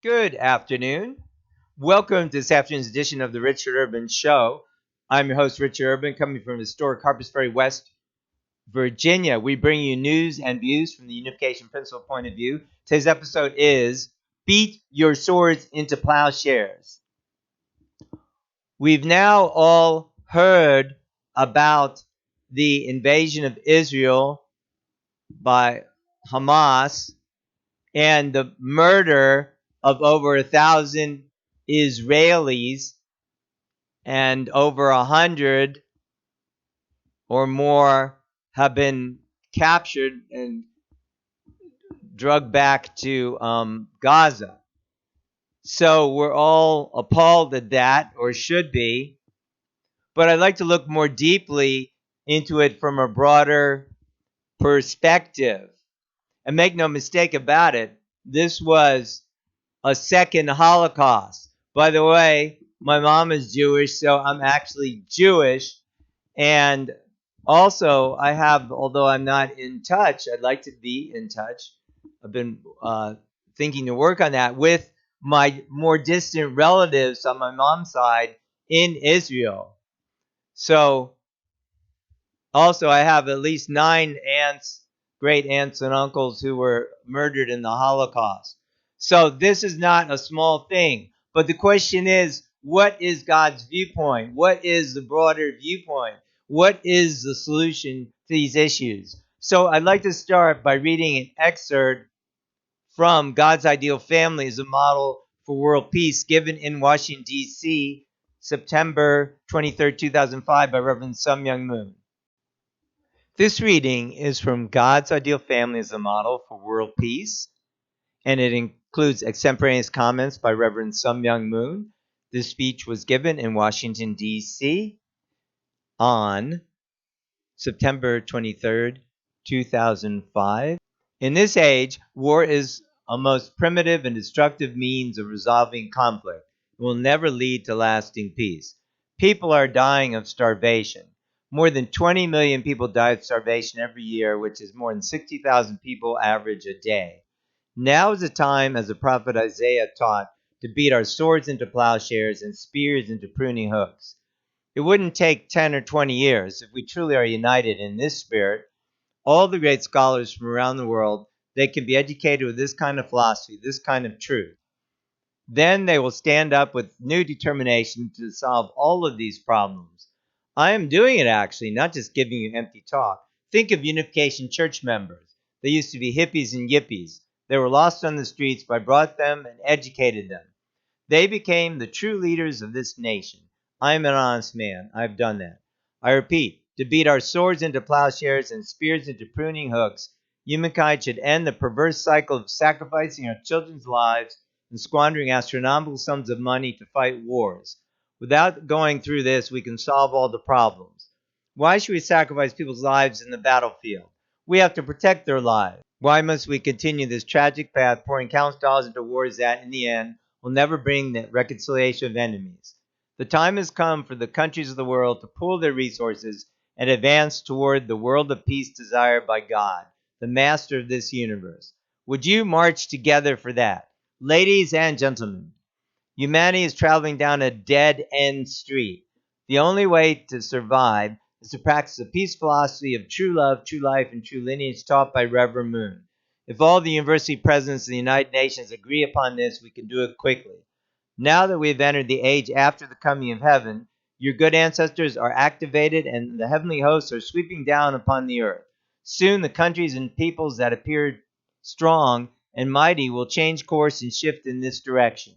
Good afternoon. Welcome to this afternoon's edition of the Richard Urban Show. I'm your host, Richard Urban, coming from historic Harpers Ferry, West Virginia. We bring you news and views from the unification principle point of view. Today's episode is Beat Your Swords into Plowshares. We've now all heard about the invasion of Israel by Hamas and the murder of over 1,000 Israelis and over 100 or more have been captured and drugged back to Gaza. So we're all appalled at that, or should be. But I'd like to look more deeply into it from a broader perspective. And make no mistake about it, this was a second Holocaust. By the way, my mom is Jewish, so I'm actually Jewish. And also, I have, although I'm not in touch, I'd like to be in touch. I've been thinking to work on that with my more distant relatives on my mom's side in Israel. So, also, I have at least 9 aunts, great aunts and uncles who were murdered in the Holocaust. So this is not a small thing. But the question is, what is God's viewpoint? What is the broader viewpoint? What is the solution to these issues? So I'd like to start by reading an excerpt from God's Ideal Family as a Model for World Peace, given in Washington, D.C., September 23, 2005, by Reverend Sun Myung Moon. This reading is from God's Ideal Family as a Model for World Peace, and it includes extemporaneous comments by Reverend Sun Myung Moon. This speech was given in Washington, D.C. on September 23rd, 2005. In this age, war is a most primitive and destructive means of resolving conflict. It will never lead to lasting peace. People are dying of starvation. More than 20 million people die of starvation every year, which is more than 60,000 people average a day. Now is the time, as the prophet Isaiah taught, to beat our swords into plowshares and spears into pruning hooks. It wouldn't take 10 or 20 years if we truly are united in this spirit. All the great scholars from around the world, they can be educated with this kind of philosophy, this kind of truth. Then they will stand up with new determination to solve all of these problems. I am doing it actually, not just giving you empty talk. Think of Unification Church members. They used to be hippies and yippies. They were lost on the streets, but I brought them and educated them. They became the true leaders of this nation. I am an honest man. I've done that. I repeat, to beat our swords into plowshares and spears into pruning hooks, humankind should end the perverse cycle of sacrificing our children's lives and squandering astronomical sums of money to fight wars. Without going through this, we can solve all the problems. Why should we sacrifice people's lives in the battlefield? We have to protect their lives. Why must we continue this tragic path, pouring countless dollars into wars that, in the end, will never bring the reconciliation of enemies? The time has come for the countries of the world to pool their resources and advance toward the world of peace desired by God, the master of this universe. Would you march together for that? Ladies and gentlemen, humanity is traveling down a dead-end street. The only way to survive is to practice a peace philosophy of true love, true life, and true lineage taught by Reverend Moon. If all the university presidents of the United Nations agree upon this, we can do it quickly. Now that we have entered the age after the coming of heaven, your good ancestors are activated and the heavenly hosts are sweeping down upon the earth. Soon the countries and peoples that appear strong and mighty will change course and shift in this direction.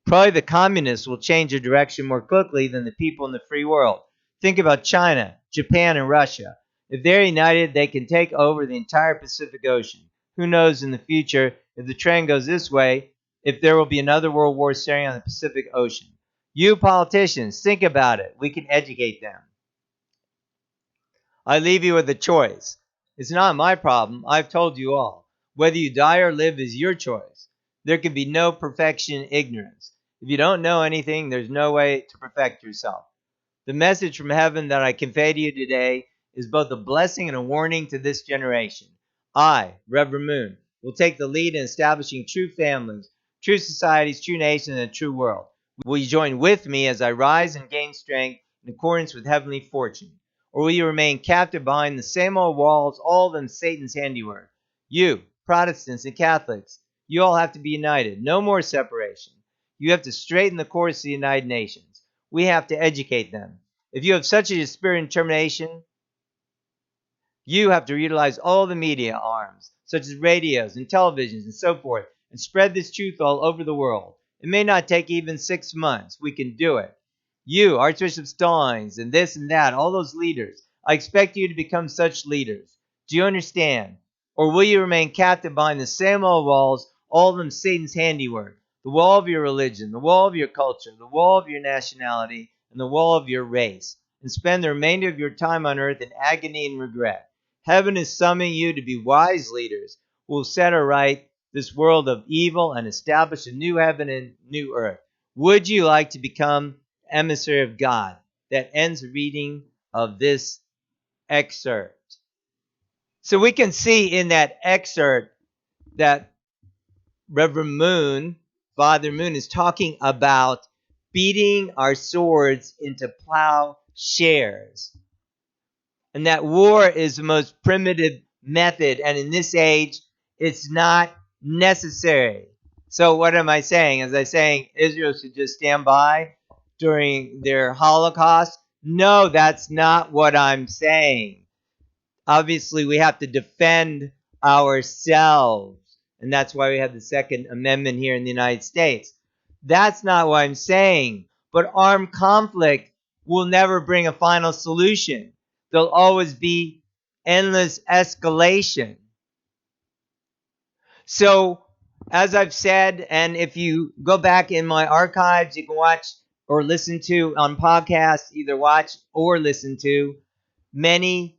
Probably the communists will change their direction more quickly than the people in the free world. Think about China, Japan, and Russia. If they're united, they can take over the entire Pacific Ocean. Who knows in the future, if the trend goes this way, if there will be another world war staring on the Pacific Ocean. You politicians, think about it. We can educate them. I leave you with a choice. It's not my problem. I've told you all. Whether you die or live is your choice. There can be no perfection in ignorance. If you don't know anything, there's no way to perfect yourself. The message from heaven that I convey to you today is both a blessing and a warning to this generation. I, Reverend Moon, will take the lead in establishing true families, true societies, true nations, and a true world. Will you join with me as I rise and gain strength in accordance with heavenly fortune? Or will you remain captive behind the same old walls, all of them Satan's handiwork? You, Protestants and Catholics, you all have to be united. No more separation. You have to straighten the course of the United Nations. We have to educate them. If you have such a spirit of determination, you have to utilize all the media arms, such as radios and televisions and so forth, and spread this truth all over the world. It may not take even 6 months. We can do it. You, Archbishop Stallings, and this and that, all those leaders, I expect you to become such leaders. Do you understand? Or will you remain captive behind the same old walls, all of them Satan's handiwork? The wall of your religion, the wall of your culture, the wall of your nationality, and the wall of your race, and spend the remainder of your time on earth in agony and regret. Heaven is summoning you to be wise leaders who will set aright this world of evil and establish a new heaven and new earth. Would you like to become emissary of God? That ends the reading of this excerpt. So we can see in that excerpt that Reverend Moon, Father Moon, is talking about beating our swords into plowshares. And that war is the most primitive method. And in this age, it's not necessary. So what am I saying? As I saying Israel should just stand by during their Holocaust? No, that's not what I'm saying. Obviously, we have to defend ourselves. And that's why we have the Second Amendment here in the United States. That's not what I'm saying. But armed conflict will never bring a final solution. There'll always be endless escalation. So, as I've said, and if you go back in my archives, you can watch or listen to on podcasts, either watch or listen to many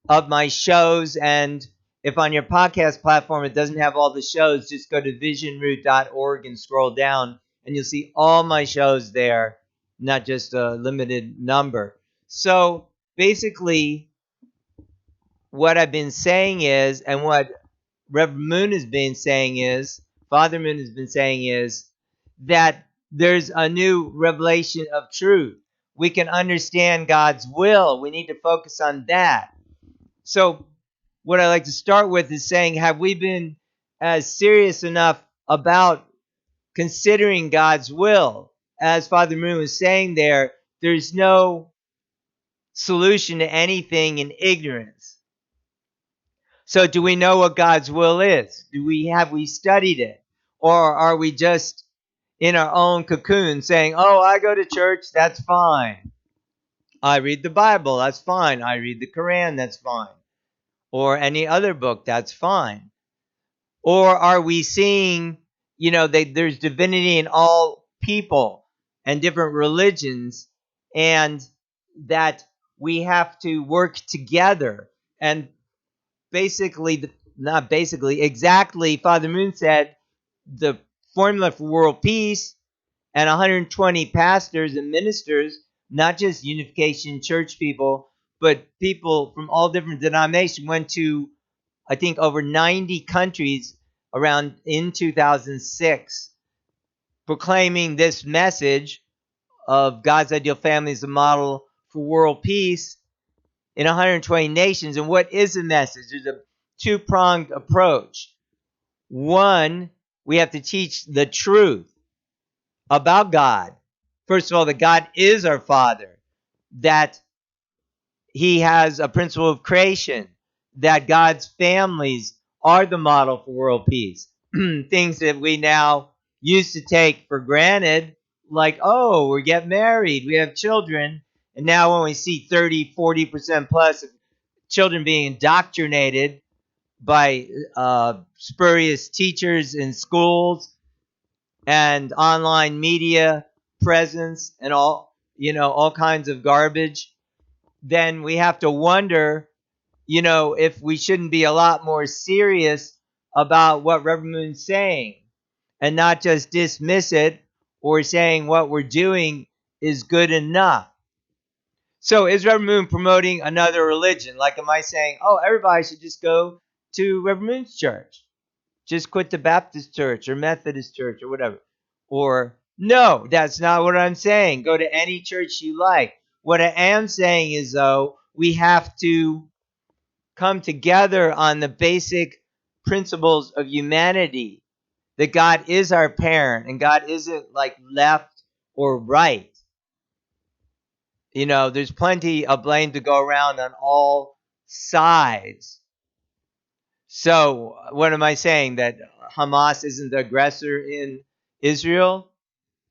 of my shows. And if on your podcast platform it doesn't have all the shows, just go to visionroot.org and scroll down, and you'll see all my shows there, not just a limited number. So basically, what I've been saying is, and what Reverend Moon has been saying is, Father Moon has been saying is, that there's a new revelation of truth. We can understand God's will. We need to focus on that. So what I like to start with is saying, have we been serious enough about considering God's will? As Father Moon was saying there, there's no solution to anything in ignorance. So do we know what God's will is? Have we studied it? Or are we just in our own cocoon saying, oh, I go to church, that's fine. I read the Bible, that's fine. I read the Quran, that's fine. Or any other book, that's fine. Or are we seeing, there's divinity in all people and different religions, and that we have to work together? And exactly, Father Moon said the formula for world peace and 120 pastors and ministers, not just Unification Church people, but people from all different denominations, went to, I think, over 90 countries around in 2006, proclaiming this message of God's ideal family as a model for world peace in 120 nations. And what is the message? There's a two-pronged approach. One, we have to teach the truth about God. First of all, that God is our Father, that He has a principle of creation, that God's families are the model for world peace. Things that we now used to take for granted, like, oh, we get married, we have children, and now when we see 30, 40% plus of children being indoctrinated by spurious teachers in schools and online media presence and all kinds of garbage, then we have to wonder, if we shouldn't be a lot more serious about what Reverend Moon's saying and not just dismiss it or saying what we're doing is good enough. So is Reverend Moon promoting another religion? Like, am I saying, oh, everybody should just go to Reverend Moon's church? just quit the Baptist church or Methodist church or whatever. Or, no, that's not what I'm saying. Go to any church you like. What I am saying is, though, we have to come together on the basic principles of humanity, that God is our parent and God isn't like left or right. There's plenty of blame to go around on all sides. So, what am I saying? That Hamas isn't the aggressor in Israel?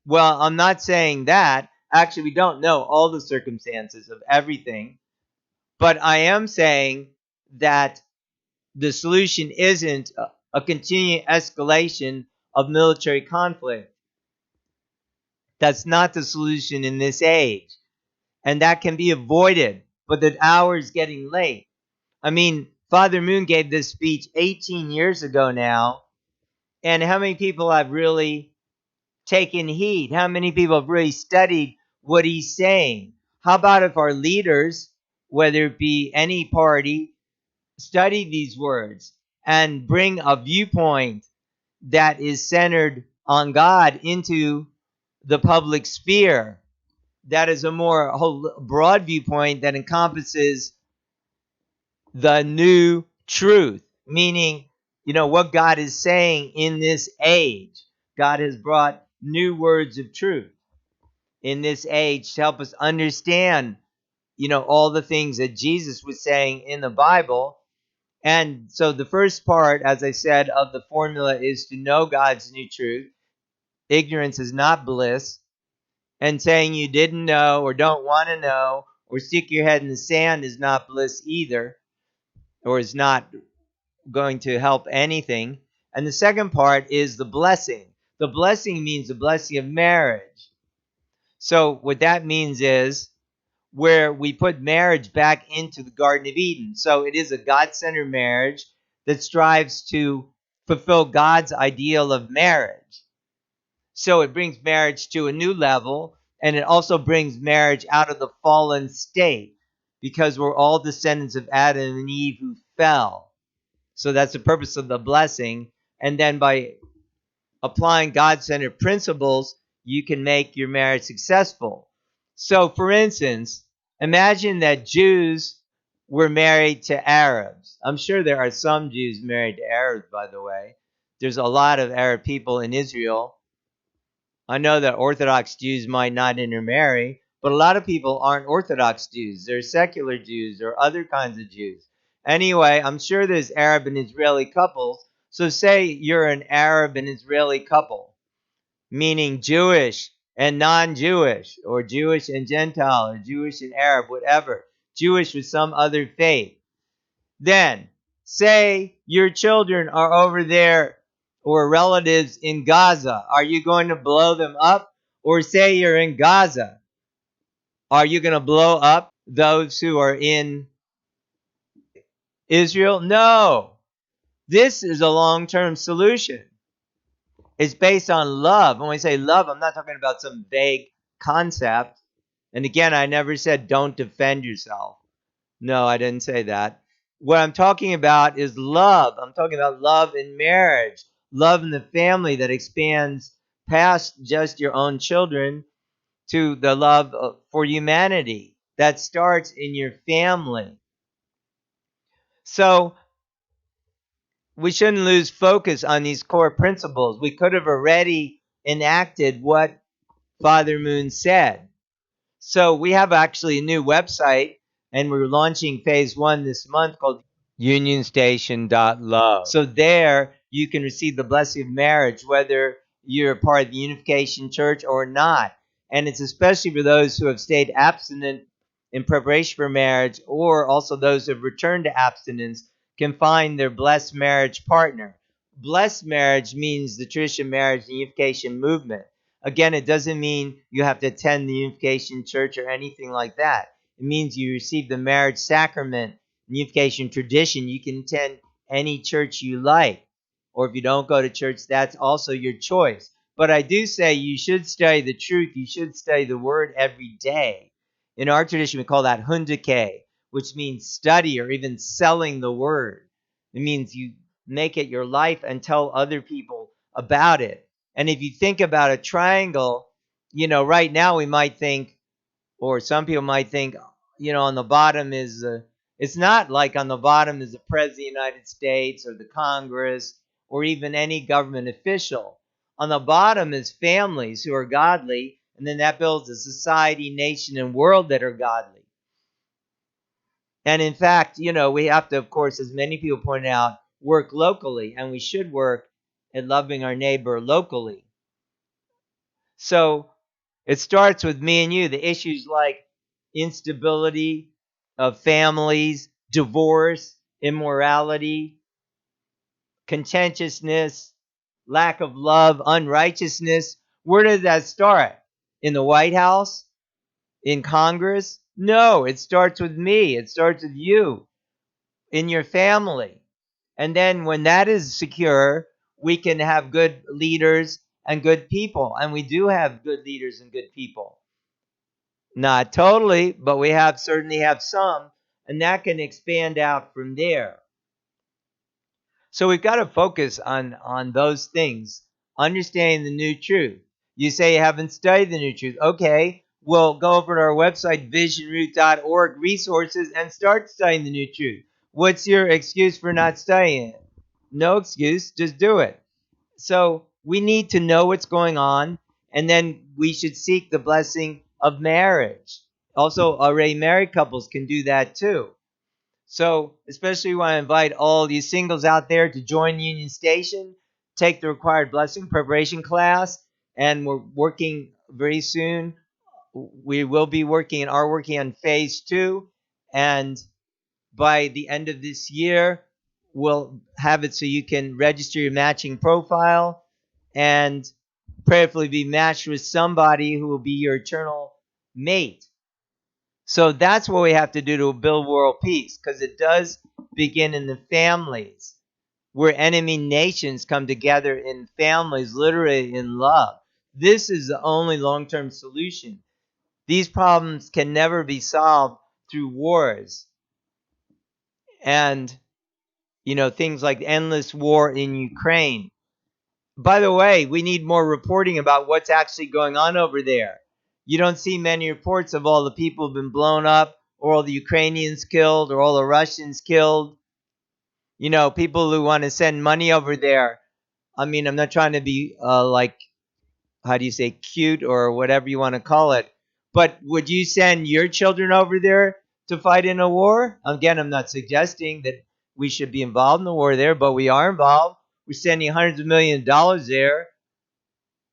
Well, I'm not saying that. Actually, we don't know all the circumstances of everything. But I am saying that the solution isn't a continuing escalation of military conflict. That's not the solution in this age. And that can be avoided, but the hour is getting late. I mean, Father Moon gave this speech 18 years ago now, and how many people have really taken heed? How many people have really studied what he's saying? How about if our leaders, whether it be any party, study these words and bring a viewpoint that is centered on God into the public sphere? That is a more broad viewpoint that encompasses the new truth, meaning, what God is saying in this age. God has brought new words of truth in this age to help us understand, all the things that Jesus was saying in the Bible. And so the first part, as I said, of the formula is to know God's new truth. Ignorance is not bliss. And saying you didn't know or don't want to know or stick your head in the sand is not bliss either, or is not going to help anything. And the second part is the blessing. The blessing means the blessing of marriage. So what that means is where we put marriage back into the Garden of Eden. So it is a God-centered marriage that strives to fulfill God's ideal of marriage. So it brings marriage to a new level, and it also brings marriage out of the fallen state, because we're all descendants of Adam and Eve who fell. So that's the purpose of the blessing. And then by applying God-centered principles, you can make your marriage successful. So, for instance, imagine that Jews were married to Arabs. I'm sure there are some Jews married to Arabs, by the way. There's a lot of Arab people in Israel. I know that Orthodox Jews might not intermarry, but a lot of people aren't Orthodox Jews. They're secular Jews or other kinds of Jews. Anyway, I'm sure there's Arab and Israeli couples. So say you're an Arab and Israeli couple, meaning Jewish and non-Jewish, or Jewish and Gentile, or Jewish and Arab, whatever. Jewish with some other faith. Then, say your children are over there or relatives in Gaza. Are you going to blow them up? Or say you're in Gaza. Are you going to blow up those who are in Israel? No. This is a long-term solution. It's based on love. When we say love, I'm not talking about some vague concept. And again, I never said don't defend yourself. No, I didn't say that. What I'm talking about is love. I'm talking about love in marriage, love in the family that expands past just your own children to the love for humanity that starts in your family. So we shouldn't lose focus on these core principles. We could have already enacted what Father Moon said. So we have actually a new website, and we're launching phase 1 this month, called unionstation.love. So there you can receive the blessing of marriage, whether you're a part of the Unification Church or not. And it's especially for those who have stayed abstinent in preparation for marriage, or also those who have returned to abstinence can find their blessed marriage partner. Blessed marriage means the tradition of marriage and unification movement. Again, it doesn't mean you have to attend the Unification Church or anything like that. It means you receive the marriage sacrament, unification tradition. You can attend any church you like. Or if you don't go to church, that's also your choice. But I do say you should study the truth. You should study the word every day. In our tradition, we call that hundake, which means study or even selling the word. It means you make it your life and tell other people about it. And if you think about a triangle, right now we might think, or some people might think, on the bottom is it's not like on the bottom is the President of the United States or the Congress or even any government official. On the bottom is families who are godly, and then that builds a society, nation, and world that are godly. And in fact, we have to, of course, as many people point out, work locally, and we should work at loving our neighbor locally. So it starts with me and you. The issues like instability of families, divorce, immorality, contentiousness, lack of love, unrighteousness. Where does that start? In the White House? In Congress? No, it starts with me. It starts with you, in your family. And then when that is secure, we can have good leaders and good people. And we do have good leaders and good people. Not totally, but we certainly have some, and that can expand out from there. So we've got to focus on those things, understanding the new truth. You say you haven't studied the new truth. Okay, well, go over to our website, visionroot.org, resources, and start studying the new truth. What's your excuse for not studying it? No excuse, just do it. So we need to know what's going on, and then we should seek the blessing of marriage. Also, already married couples can do that too. So especially want to invite all these singles out there to join Union Station, take the required blessing preparation class, and we're working very soon. We will be working and are working on phase 2, and by the end of this year, we'll have it so you can register your matching profile and prayerfully be matched with somebody who will be your eternal mate. So that's what we have to do to build world peace, because it does begin in the families, where enemy nations come together in families, literally in love. This is the only long-term solution. These problems can never be solved through wars and things like endless war in Ukraine. By the way, we need more reporting about what's actually going on over there. You don't see many reports of all the people who've been blown up, or all the Ukrainians killed, or all the Russians killed. People who want to send money over there. I mean, I'm not trying to be how do you say, cute or whatever you want to call it. But would you send your children over there to fight in a war? Again, I'm not suggesting that we should be involved in the war there, but we are involved. We're sending hundreds of millions of dollars there.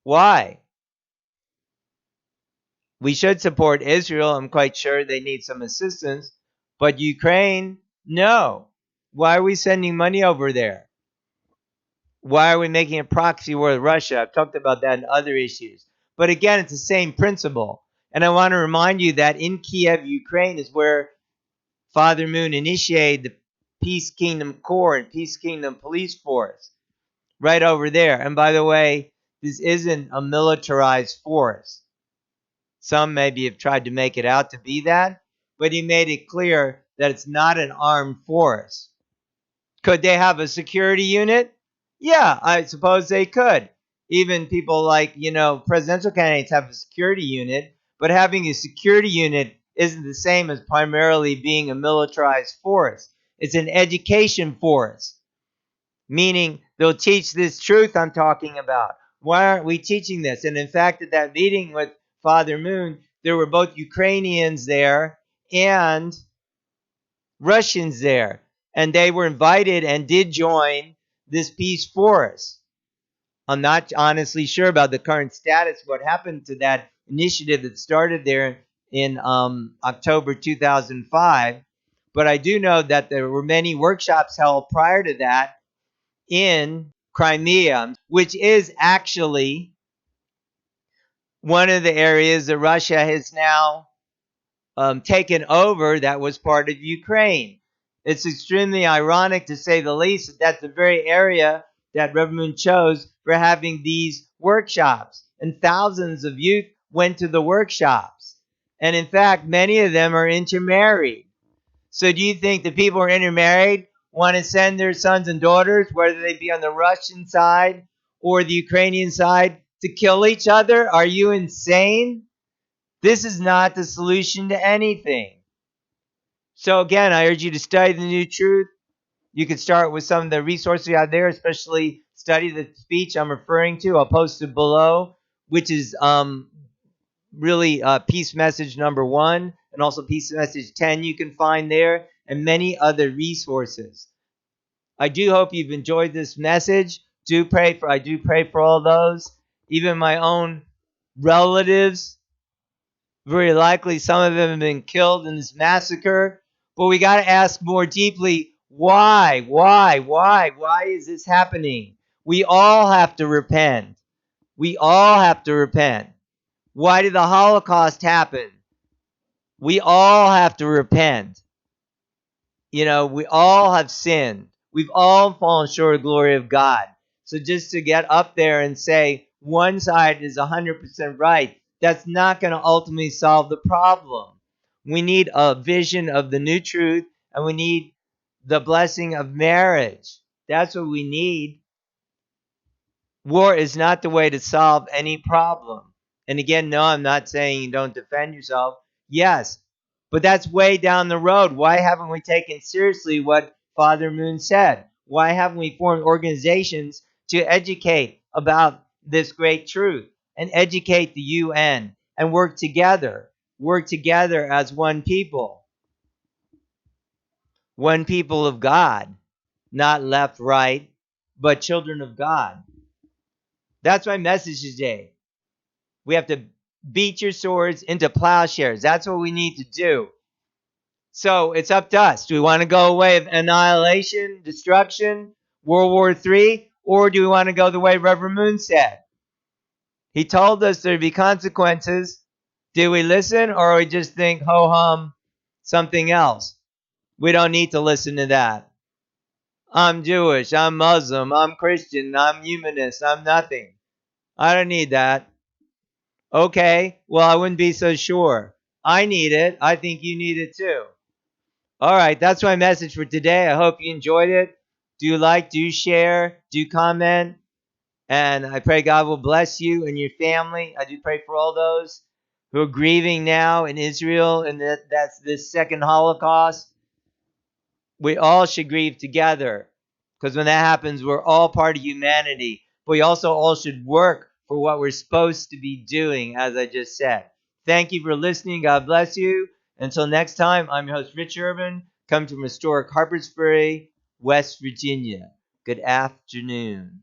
Why? We should support Israel. I'm quite sure they need some assistance. But Ukraine, no. Why are we sending money over there? Why are we making a proxy war with Russia? I've talked about that in other issues. But again, it's the same principle. And I want to remind you that in Kiev, Ukraine is where Father Moon initiated the Peace Kingdom Corps and Peace Kingdom Police Force. Right over there. And by the way, this isn't a militarized force. Some maybe have tried to make it out to be that, but he made it clear that it's not an armed force. Could they have a security unit? Yeah, I suppose they could. Even people like, presidential candidates have a security unit, but having a security unit isn't the same as primarily being a militarized force. It's an education force, meaning they'll teach this truth I'm talking about. Why aren't we teaching this? And in fact, at that meeting with Father Moon, there were both Ukrainians there and Russians there. And they were invited and did join this peace force. I'm not honestly sure about the current status, what happened to that initiative that started there in October 2005. But I do know that there were many workshops held prior to that in Crimea, which is actually one of the areas that Russia has now taken over that was part of Ukraine. It's extremely ironic, to say the least, that that's the very area that Reverend Moon chose for having these workshops. And thousands of youth went to the workshops. And in fact, many of them are intermarried. So do you think the people who are intermarried want to send their sons and daughters, whether they be on the Russian side or the Ukrainian side, to kill each other? Are you insane? This is not the solution to anything. So again, I urge you to study the new truth. You can start with some of the resources out there, especially study the speech I'm referring to. I'll post it below, which is really Peace Message number 1, and also Peace Message 10 you can find there, and many other resources. I do hope you've enjoyed this message. I do pray for all those, even my own relatives. Very likely some of them have been killed in this massacre. But we got to ask more deeply, why? Why is this happening? We all have to repent. We all have to repent. Why did the Holocaust happen? We all have to repent. We all have sinned. We've all fallen short of the glory of God. So just to get up there and say one side is 100% right, that's not going to ultimately solve the problem. We need a vision of the new truth, and we need the blessing of marriage. That's what we need. War is not the way to solve any problem. And again, no, I'm not saying you don't defend yourself. Yes, but that's way down the road. Why haven't we taken seriously what Father Moon said? Why haven't we formed organizations to educate about this great truth and educate the UN and work together as one people of God, not left, right, but children of God. That's my message today. We have to beat your swords into plowshares. That's what we need to do. So it's up to us. Do we want to go away of annihilation, destruction, World War III, or do we want to go the way Reverend Moon said? He told us there'd be consequences. Do we listen, or we just think, ho-hum, something else? We don't need to listen to that. I'm Jewish, I'm Muslim, I'm Christian, I'm humanist, I'm nothing. I don't need that. Okay, well, I wouldn't be so sure. I need it. I think you need it too. All right, that's my message for today. I hope you enjoyed it. Do like, do share, do comment. And I pray God will bless you and your family. I do pray for all those who are grieving now in Israel, and that's this second Holocaust. We all should grieve together, because when that happens, we're all part of humanity. But we also all should work for what we're supposed to be doing, as I just said. Thank you for listening. God bless you. Until next time, I'm your host, Rich Urban, coming from historic Harpersbury, West Virginia. Good afternoon.